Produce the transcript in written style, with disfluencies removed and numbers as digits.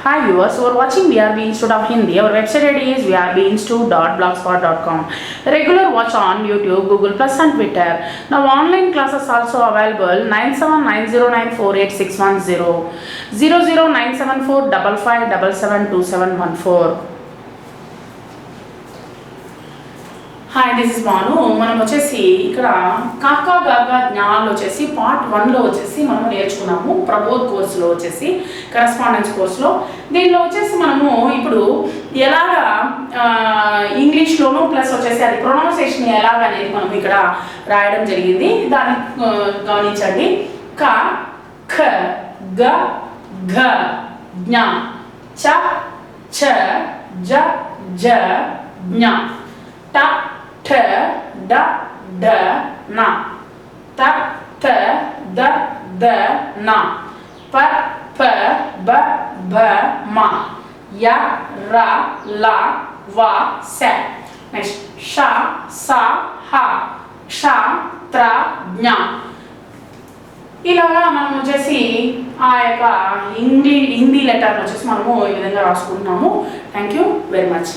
Hi viewers, you are watching VRB Institute of Hindi. Our website ID is vrbinstitute.blogspot.com. Regular watch on YouTube, Google Plus and Twitter. Now online classes also available 9790948610 0097455772714. Hi this is Banu. మనం వచ్చేసి ఇక్కడ కాకా గాగా జ్ఞానాలు వచ్చేసి part 1లో వచ్చేసి మనం నేర్చుకున్నాము. ప్రబోధ్ కోర్సులో వచ్చేసి కరెస్పాండెన్స్ కోర్సులో. దీనిలో వచ్చేసి మనము ఇప్పుడు ఎలాగా ఇంగ్లీష్లోను ప్లస్ వచ్చేసి అది ప్రొనౌన్సియేషన్ ఎలాగ అనేది మనం ఇక్కడ రాయడం జరిగింది. దాన్ని గమనించండి. క ఖ గ ఘ జ్ఞ చ ఛ జ జ జ్ఞ ట ఠ డ ఢ న త థ ద ద న ప ఫ బ భ మ య ర ల వ స. నెక్స్ట్ ష స హ క్ష త్ర జ్ఞ. ఇలాగా మనం వచ్చేసి ఆ యొక్క హిందీ లెటర్ని వచ్చేసి మనము ఈ విధంగా రాసుకుంటున్నాము. Thank you very much.